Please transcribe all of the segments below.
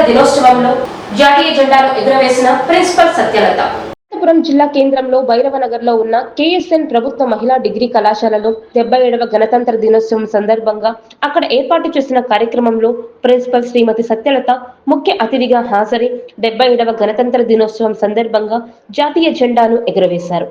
దినోత్సవంలో జాతీయ జెండాను ఎగురవేసిన ప్రిన్సిపల్ సత్యలత. అనంతపురం జిల్లా కేంద్రంలో భైరవనగర్ లో ఉన్న కేఎస్ఎన్ ప్రభుత్వ మహిళా డిగ్రీ కళాశాలలో 77వ గణతంత్ర దినోత్సవం సందర్భంగా అక్కడ ఏర్పాటు చేసిన కార్యక్రమంలో ప్రిన్సిపల్ శ్రీమతి సత్యలత ముఖ్య అతిథిగా హాజరై 77వ గణతంత్ర దినోత్సవం సందర్భంగా జాతీయ జెండాను ఎగురవేశారు.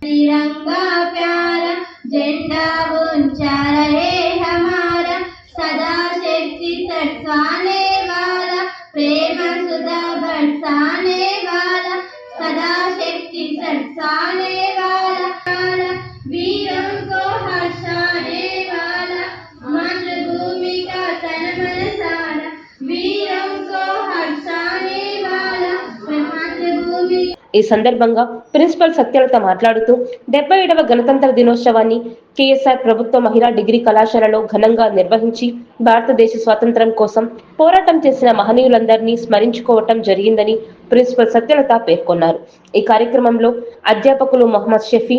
तिरंगा प्यारा झंडा ऊंचा रहे हमारा, सदा शक्ति बरसाने वाला, प्रेम सुधा बरसाने वाला, सदा शक्ति बरसाने वाला, वीरों को हर्षाने वाला, मातृभूमि का तन मन सारा, वीरों को हर्षाने वाला, मातृभूमि। ఈ సందర్భంగా ప్రిన్సిపల్ సత్యలత మాట్లాడుతూ 77వ గణతంత్ర దినోత్సవాన్ని కేఎస్ఆర్ ప్రభుత్వ మహిళా డిగ్రీ కళాశాలలో ఘనంగా నిర్వహించి భారతదేశ స్వాతంత్ర్యం కోసం పోరాటం చేసిన మహనీయులందరినీ స్మరించుకోవటం జరిగిందని ప్రిన్సిపల్ సత్యలత పేర్కొన్నారు. ఈ కార్యక్రమంలో అధ్యాపకులు మొహమ్మద్ షఫీ,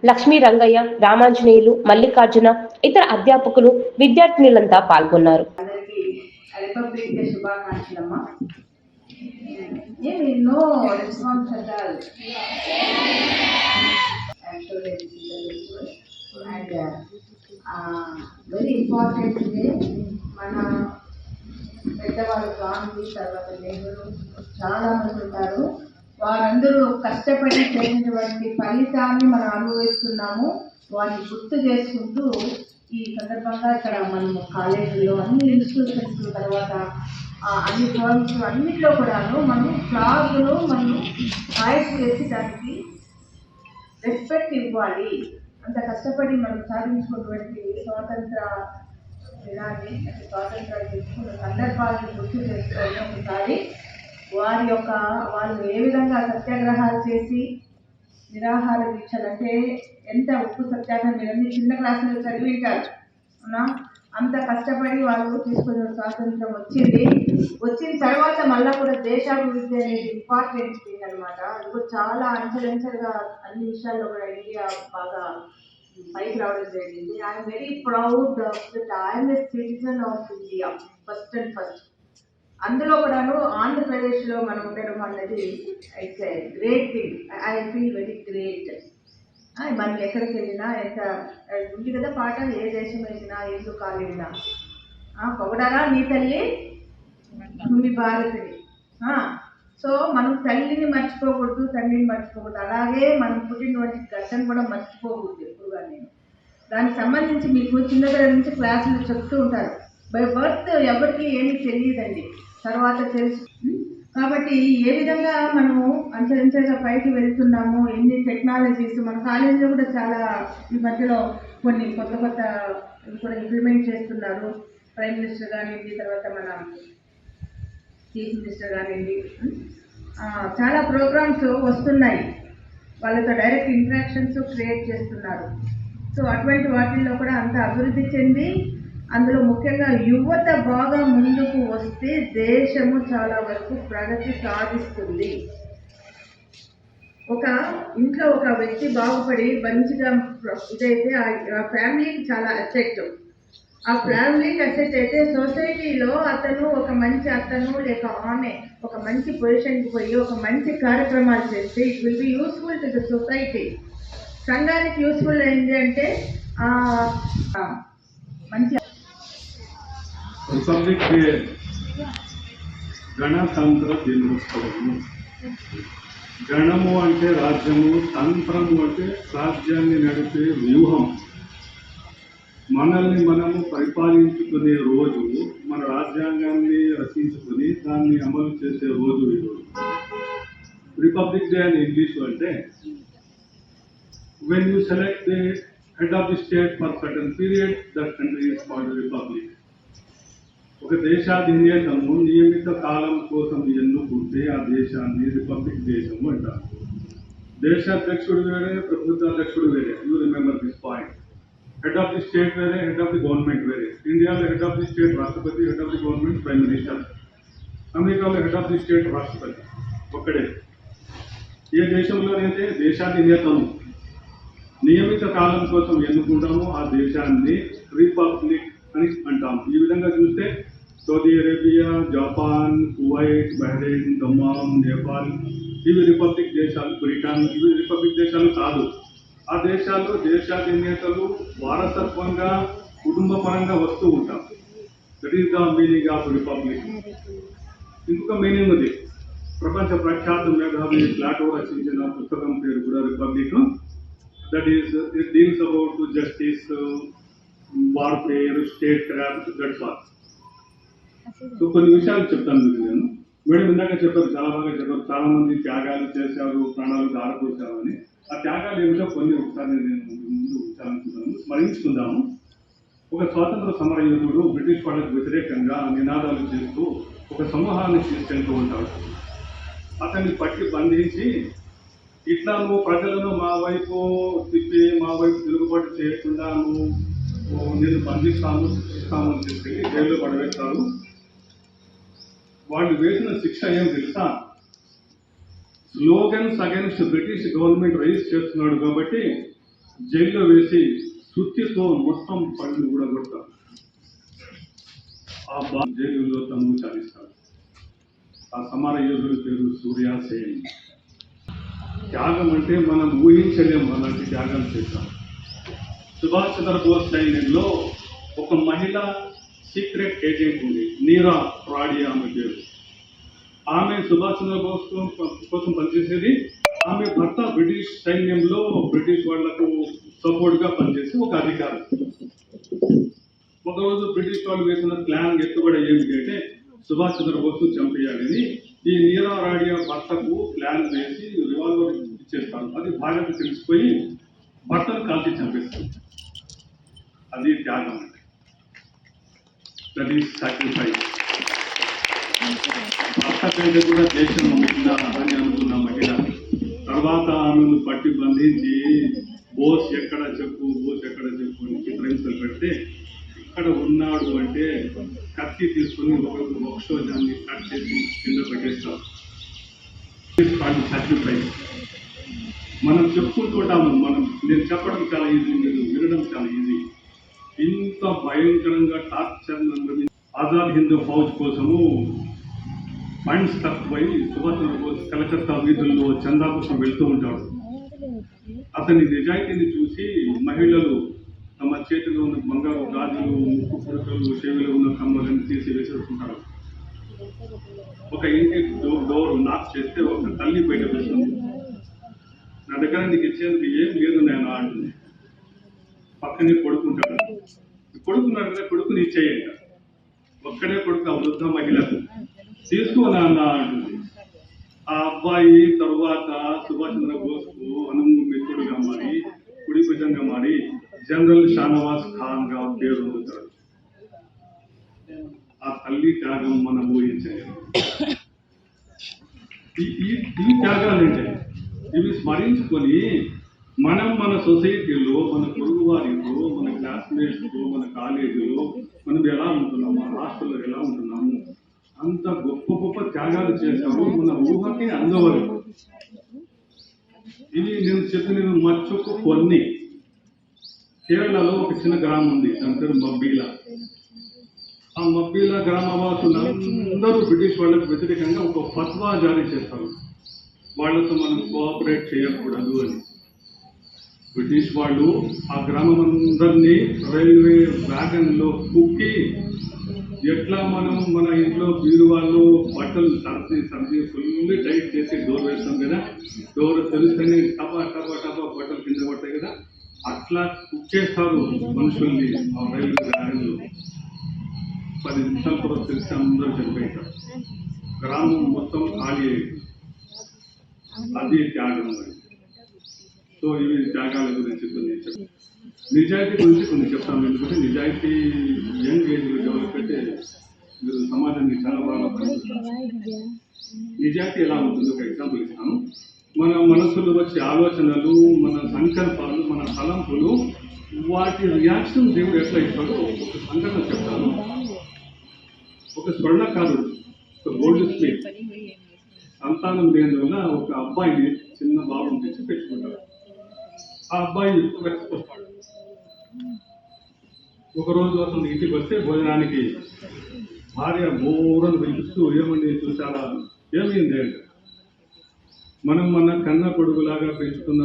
లక్ష్మీ రంగయ్య, రామాంజనేయులు, మల్లికార్జున, ఇతర అధ్యాపకులు, విద్యార్థినులంతా పాల్గొన్నారు. No response at all. I'm sure they will and very important today. మన పెద్దవాళ్ళు గాంధీ తర్వాత నెహ్రూ చాలా మంది ఉంటారు. వారందరూ కష్టపడి చేసినటువంటి ఫలితాన్ని మనం అనుభవిస్తున్నాము. వారిని గుర్తు చేసుకుంటూ ఈ సందర్భంగా ఇక్కడ మనము కాలేజీలో అన్ని ఇన్స్టిట్యూషన్స్ తర్వాత అన్ని ఫర్మ్స్ అన్నింటిలో కూడాను మనం ఫ్లాగ్ను మనం హాయిస్ చేసి దానికి రెస్పెక్ట్ ఇవ్వాలి. అంత కష్టపడి మనం సాధించుకున్నటువంటి స్వాతంత్ర దినాన్ని స్వాతంత్రాలు తెచ్చుకున్న సందర్భాలను గుర్తు చేసుకొని ఒకసారి వాళ్ళు ఏ విధంగా సత్యాగ్రహాలు చేసి నిరాహార దీక్షలు అంటే ఎంత ఉప్పు సత్యాగ్రహం మీరన్నీ చిన్న క్లాసులో చదివింటారు అవునా. అంత కష్టపడి వాళ్ళు తీసుకున్న స్వాతంత్రం వచ్చిన తర్వాత మళ్ళీ కూడా దేశాభివృద్ధి అనేది ఇంపార్టెంట్ థింగ్ అనమాట. అది కూడా చాలా అంచెలంచెలుగా అన్ని విషయాల్లో కూడా ఇండియా బాగా పైకి రావడం జరిగింది. I'm very proud that I'm a citizen of India first and first. అందులో కూడాను ఆంధ్రప్రదేశ్లో మనం ఉండడం అన్నది it's a great thing. I feel very great. మనం ఎక్కడికి వెళ్ళినా ఎంత ఉంది కదా పాట, ఏ దేశం వెళ్ళినా ఎందుకు కాలినా పొగడారా నీ తల్లి భూమి భారతిని. సో మనం తల్లిని మర్చిపోకూడదు, తండ్రిని మర్చిపోకూడదు. అలాగే మనం పుట్టినటువంటి గట్టను కూడా మర్చిపోకూడదు ఎప్పుడుగా. నేను దానికి సంబంధించి మీకు చిన్నతనం నుంచి క్లాసులు చెప్తూ ఉంటారు. బై బర్త్ ఎవరికి ఏమీ తెలియదండి, తర్వాత తెలుసు. కాబట్టి ఏ విధంగా మనము అంచెలంచెలుగా పైకి వెళ్తున్నాము, ఎన్ని టెక్నాలజీస్ మన కాలేజీలో కూడా చాలా ఈ మధ్యలో కొన్ని కొత్త కూడా ఇంప్లిమెంట్ చేస్తున్నారు. ప్రైమ్ మినిస్టర్ కానివ్వండి, తర్వాత మన చీఫ్ మినిస్టర్ కానివ్వండి, చాలా ప్రోగ్రామ్స్ వస్తున్నాయి. వాళ్ళతో డైరెక్ట్ ఇంటరాక్షన్స్ క్రియేట్ చేస్తున్నారు. సో అటువంటి వాటిల్లో కూడా అంత అభివృద్ధి చెంది అందులో ముఖ్యంగా యువత బాగా ముందుకు వస్తే దేశము చాలా వరకు ప్రగతి సాధిస్తుంది. ఒక ఇంట్లో ఒక వ్యక్తి బాగుపడి మంచిగా ఇదైతే ఆ ఫ్యామిలీకి చాలా ఎఫెక్ట్. ఆ ఫ్యామిలీ అసెట్ అయితే సొసైటీలో అతను లేక ఆమె ఒక మంచి పొజిషన్కి పోయి ఒక మంచి కార్యక్రమాలు చేస్తే it will be useful to the society. సంఘానికి యూస్ఫుల్ అయింది అంటే మంచి రిపబ్లిక్ డే గణతంత్ర దినోత్సవము. గణము అంటే రాజ్యము, తంత్రము అంటే రాజ్యాన్ని నడిపే వ్యూహం. మనల్ని మనము పరిపాలించుకునే రోజు, మన రాజ్యాంగాన్ని రచించుకుని దాన్ని అమలు చేసే రోజు ఈరోజు. రిపబ్లిక్ డే అని ఇంగ్లీష్ అంటే when you select the head of the state for certain period, that country is called republic. ఒక దేశాధినేతను నియమిత కాలం కోసం ఎన్నుకుంటే ఆ దేశాన్ని రిపబ్లిక్ దేశము అంటారు. దేశాధ్యక్షుడు వేరే, ప్రభుత్వాధ్యక్షుడు వేరే. You remember this point. Head of the state వేరే, హెడ్ ఆఫ్ ది గవర్నమెంట్ వేరే. ఇండియాలో హెడ్ ఆఫ్ ది స్టేట్ రాష్ట్రపతి, head of the government prime minister. అమెరికాలో హెడ్ ఆఫ్ ది స్టేట్ రాష్ట్రపతి ఒక్కడే. ఏ దేశంలోనైతే దేశాధినేతను నియమిత కాలం కోసం ఎన్నుకుంటామో ఆ దేశాన్ని రిపబ్లిక్ అని అంటాం. ఈ విధంగా చూస్తే Saudi Arabia, Japan, Kuwait, Bahrain, Dammam, Nepal ఇవి రిపబ్లిక్ దేశాలు. బ్రిటన్ ఇవి రిపబ్లిక్ దేశాలు కాదు. ఆ దేశాల్లో దేశాధినేతలు వారసత్వంగా కుటుంబ పరంగా వస్తూ ఉంటారు. That is the meaning of republic. ఇంకొక మీనింగ్ ఉంది. ప్రపంచ ప్రఖ్యాత మేధావి ప్లాటో రచించిన పుస్తకం పేరు కూడా republic. That is, it deals about justice, warfare, statecraft, that's all. So కొన్ని విషయాలు చెప్తాను మీకు నేను. మేడం ఇందాక చెప్పారు, చాలా బాగా చెప్పారు. చాలా మంది త్యాగాలు చేశారు, ప్రాణాలు దారిపోశారు అని. ఆ త్యాగాలు ఏమిటో కొన్ని ఒకసారి నేను ముందు విచారించుకున్నాను, స్మరించుకుందాము. ఒక స్వాతంత్ర సమర యోధుడు బ్రిటిష్ వాళ్ళకు వ్యతిరేకంగా నినాదాలు చేస్తూ ఒక సమూహాన్ని తీసుకెళ్తూ ఉంటాడు. అతన్ని పట్టి బంధించి ఇట్లా నువ్వు ప్రజలను మా వైపు తిప్పి మా వైపు తిరుగుబాటు చేయకుండా నేను బంధిస్తాము, శిక్షిస్తాము అని చెప్పి జైల్లో పడవేస్తారు. వాళ్ళు వేసిన శిక్ష ఏం తెలుసా? Slogans against British government raise చేస్తున్నాడు కాబట్టి జైల్లో వేసి సుత్తితో మొత్తం పళ్ళు కూడా కొడతారు. ఆ జైలులో తను చాలిస్తారు. ఆ సమర యోధుడి పేరు సూర్య సేన్. త్యాగం అంటే మనం ఊహించలేము, అలాంటి త్యాగాలు చేశాం. సుభాష్ చంద్రబోస్ సైన్యంలో ఒక మహిళ సీక్రెట్ ఏజెంట్ ఉంది, నీరా ప్రాడి ఆమె పేరు. ఆమె సుభాష్ చంద్రబోస్ కోసం పనిచేసేది. ఆమె భర్త బ్రిటిష్ సైన్యంలో బ్రిటిష్ వాళ్లకు సపోర్ట్గా పనిచేసి ఒక అధికారి. ఒకరోజు బ్రిటిష్ వాళ్ళు వేసిన ప్లాన్ ఎత్తుబడి ఏమిటి అంటే సుభాష్ చంద్రబోస్ చంపేయాలని. ఈ నీరా రాడియా భర్తకు ప్లాన్ వేసి రివాల్వర్ ఇచ్చేస్తారు. అది భార్యకు తెలిసిపోయి భర్తను కాల్చి చంపేస్తారు. అది త్యాగం అంటే. That is sacrifice. భర్త కంటే కూడా దేశం నమ్ముతుందా అని అనుకున్న మహిళ తర్వాత ఆమెను పట్టి బంధించి బోస్ ఎక్కడ చెప్పు అని చిత్రహింసలు పెడితే ఇక్కడ ఉన్నాడు అంటే కత్తి తీసుకుని ఒక వక్షోజాన్ని కట్ చేసి కింద పెట్టేస్తారు. సాక్రిఫైస్. మనం చెప్పుకుంటుంటాము, నేను చెప్పడం చాలా ఈజీ, మీరు వినడం చాలా ఈజీ. ఇంత భయంకరంగా టార్చర్ ఆజాద్ హిందూ ఫౌజ్ కోసము ఫండ్స్ తక్కువై సుభాష్ చంద్రబోస్ కలకత్తా వీధుల్లో చందా కోసం వెళ్తూ ఉంటాడు. అతని నిజాయితీని చూసి మహిళలు తమ చేతిలో ఉన్న బంగారు గాజులు, ముక్కు పుడకలు, చెవిలో ఉన్న కమ్మలను తీసి వేసేసుకుంటారు. ఒక ఇంటి డోర్ నాక్ చేస్తే ఒక తల్లి బయట వస్తుంది. నా దగ్గర నీకు ఇచ్చేందుకు ఏం లేదు నేను అంటుంది. పక్కనే కొడుకుంటాడు. కొడుకున్నాడు కదా, కొడుకుని ఇచ్చేయంట. ఒక్కడే కొడుకు ఆ వృద్ధ మహిళ తీసుకో నాన్న అంటుంది. ఆ అబ్బాయి తరువాత సుభాష్ చంద్రబోస్కు అనుమిత్రుడుగా మారి, కుడి భుజంగా మారి జనరల్ షానవాజ్ ఖాన్ గా పేరు పొందుతాడు. ఆ తల్లి త్యాగం మనం ఊహించలేదు. ఈ త్యాగాలంటే ఇవి స్మరించుకొని మనం మన సొసైటీలో, మన పొరుగు వారిలో, మన క్లాస్మేట్స్తో, మన కాలేజీలో మనం ఎలా ఉంటున్నాము, మన రాష్ట్రంలో ఎలా ఉంటున్నాము, అంత గొప్ప గొప్ప త్యాగాలు చేశాము. మన ఊహకి అందవలేదు. ఇవి నేను చెప్పిన మచ్చుకు కొన్ని కేరళలో ఒక చిన్న గ్రామం ఉంది, దాని పేరు మబ్బీలా. ఆ మబ్బీలా గ్రామవాసులందరూ బ్రిటిష్ వాళ్ళకు వ్యతిరేకంగా ఒక ఫత్వా జారీ చేస్తారు, వాళ్ళతో మనం కోఆపరేట్ చేయకూడదు అని. బ్రిటిష్ వాళ్ళు ఆ గ్రామం అందరినీ రైల్వే వ్యాగన్లో కుక్కి ఎట్లా మనం మన ఇంట్లో బీరువాళ్ళు బట్టలు సర్ది ఫుల్ టైట్ చేసి డోర్ వేస్తాం కదా, డోర్ తెలిస్తేనే టపా టపా టపా బట్టలు కింద పడతాయి కదా, అట్లా కుక్కేస్తారు మనుషుల్ని ఆ రైల్వే వ్యాగన్లో. 10 నిమిషాల తర్వాత తెలిసి అందరూ చనిపోయింటారు, గ్రామం మొత్తం ఖాళీ అయ్యింది. అది త్యాగం. సో ఇవి త్యాగాల గురించి కొన్ని నిజాయితీ గురించి కొన్ని చెప్తాను, ఎందుకంటే నిజాయితీ యంగ్ ఏజ్లో డెవలప్ అయితే మీరు సమాజాన్ని చాలా బాగా పనిచేస్తారు. నిజాయితీ ఎలా ఉంటుందో ఒక ఎగ్జాంపుల్ ఇస్తాను. మన మనసులో వచ్చే ఆలోచనలు, మన సంకల్పాలు, మన తలంపులు, వాటి రియాక్షన్ దేవుడు ఎట్లా ఇస్తాడో ఒక సంఘటన చెప్తాను. ఒక స్వర్ణకారుడు, ఒక గోల్డ్ స్మిత్, సంతానం లేని వల్ల ఒక అబ్బాయిని, చిన్న బాబుని తెచ్చి పెట్టుకుంటాడు. ఆ అబ్బాయి వస్తాడు. ఒకరోజు అతను ఇంటికి వస్తే భోజనానికి భార్య బోరను పిలుస్తూ, ఏమండి చూసారా, ఏమైంది అంటే, మనం మన కన్న కొడుకులాగా పెంచుకున్న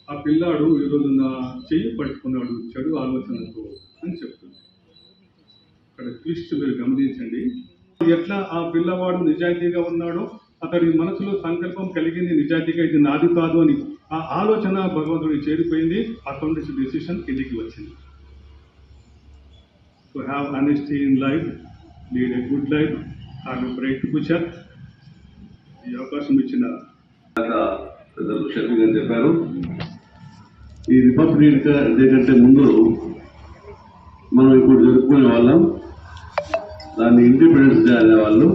ఆ పిల్లాడు ఈరోజు నా చెయ్యి పట్టుకున్నాడు చెడు ఆలోచనతో అని చెప్తుంది. అక్కడ ట్విస్ట్ మీరు గమనించండి. ఎట్లా ఆ పిల్లవాడు నిజాయితీగా ఉన్నాడో, అతడి మనసులో సంకల్పం కలిగింది నిజాయితీగా, ఇది నాది కాదు అని ఆ ఆలోచన భగవంతుడికి చేరిపోయింది. అక్కడి నుంచి డెసిషన్ కిందికి వచ్చింది. So have honesty in life, lead a good life, have a bright future. ఈ అవకాశం ఇచ్చిన పెద్దలు షఫీ గారు చెప్పారు. ఈ రిపబ్లిక్ డే కంటే ముందు మనం ఇప్పుడు జరుపుకునే వాళ్ళం, దాన్ని ఇండిపెండెన్స్ డే అనేవాళ్ళు.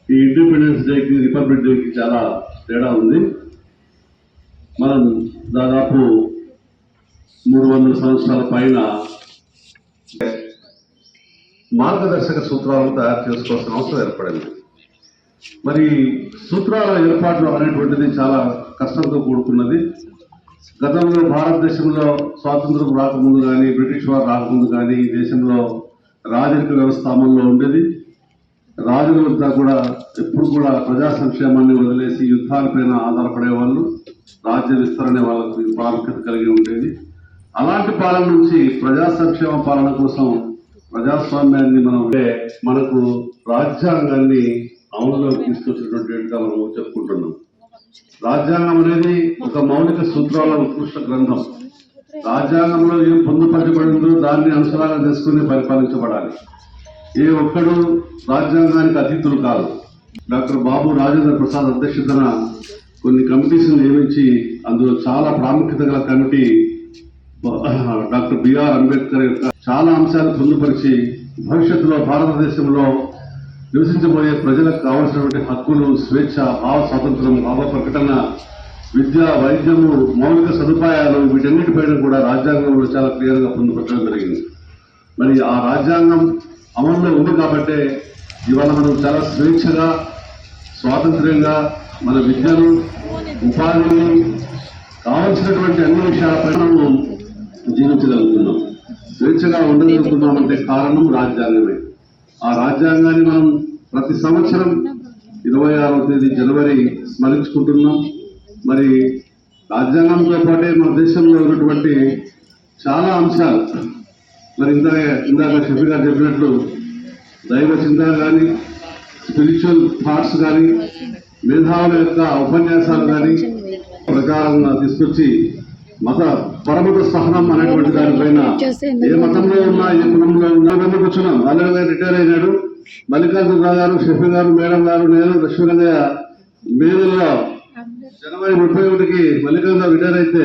ఈ ఇండిపెండెన్స్ డేకి రిపబ్లిక్ డేకి చాలా తేడా ఉంది. మనం దాదాపు 300 సంవత్సరాల పైన మార్గదర్శక సూత్రాలను తయారు చేసుకోవాల్సిన అవసరం ఏర్పడింది. మరి సూత్రాల ఏర్పాట్లు అనేటువంటిది చాలా కష్టంతో కూడుకున్నది. గతంలో భారతదేశంలో స్వాతంత్రం రాకముందు కానీ, బ్రిటిష్ వారు రాకముందు కానీ ఈ దేశంలో రాజరిక వ్యవస్థ అమల్లో ఉండేది. రాజులంతా కూడా ఎప్పుడు కూడా ప్రజా సంక్షేమాన్ని వదిలేసి యుద్ధాలపైన ఆధారపడేవాళ్ళు, రాజ్య విస్తరణ వాళ్ళకు ప్రాముఖ్యత కలిగి ఉండేది. అలాంటి పాలన నుంచి ప్రజా సంక్షేమ పాలన కోసం ప్రజాస్వామ్యాన్ని మనకు రాజ్యాంగాన్ని అమలులోకి తీసుకొచ్చినటువంటిగా మనం చెప్పుకుంటున్నాం. రాజ్యాంగం అనేది ఒక మౌలిక సూత్రాల ఉత్కృష్ట గ్రంథం. రాజ్యాంగంలో ఏం పొందుపరచబడిందో దాన్ని అనుసరంగా చేసుకుని పరిపాలించబడాలి. ఏ ఒక్కడు రాజ్యాంగానికి అతీతులు కాదు. డాక్టర్ బాబు రాజేంద్ర ప్రసాద్ అధ్యక్షతన కొన్ని కమిటీస్ నియమించి అందులో చాలా ప్రాముఖ్యత గల కమిటీ డాక్టర్ బిఆర్ అంబేద్కర్ యొక్క చాలా అంశాలు పొందుపరిచి భవిష్యత్తులో భారతదేశంలో నివసించబోయే ప్రజలకు కావాల్సినటువంటి హక్కులు, స్వేచ్ఛ, భావ స్వాతంత్రం, భావ ప్రకటన, విద్య, వైద్యము, మౌలిక సదుపాయాలు, వీటన్నిటిపైన కూడా రాజ్యాంగంలో చాలా క్లియర్గా పొందుపరచడం జరిగింది. మరి ఆ రాజ్యాంగం అమల్లో ఉంది కాబట్టే ఇవాళ మనం చాలా స్వేచ్ఛగా, స్వాతంత్ర్యంగా మన విద్యను, ఉపాధిని, కావలసినటువంటి అన్ని విషయాలపై మనము జీవించగలుగుతున్నాం, స్వేచ్ఛగా ఉండగలుగుతున్నామంటే కారణం రాజ్యాంగమే. ఆ రాజ్యాంగాన్ని మనం ప్రతి సంవత్సరం 26వ తేదీ జనవరి స్మరించుకుంటున్నాం. మరి రాజ్యాంగంతో పాటే మన దేశంలో ఉన్నటువంటి చాలా అంశాలు, మరి ఇందాక షఫీ గారు చెప్పినట్లు దైవ చింతన కానీ, స్పిరిచువల్ థాట్స్ కానీ, మేధావుల యొక్క ఉపన్యాసాలు కానీ ప్రకారంగా తీసుకొచ్చి మత పరమత సహనం అనేటువంటి దానిపైన ఏ మతంలో ఉన్నా, ఏ కులంలో ఉన్నా కూర్చున్నాం. అలాగే రిటైర్ అయినాడు మల్లికార్జునరావు గారు, షఫీ గారు, మేడం గారు, నేను లక్ష్మీరంగయ్య. మే నెలలో జనవరి 31కి మల్లికార్జునరావు రిటైర్ అయితే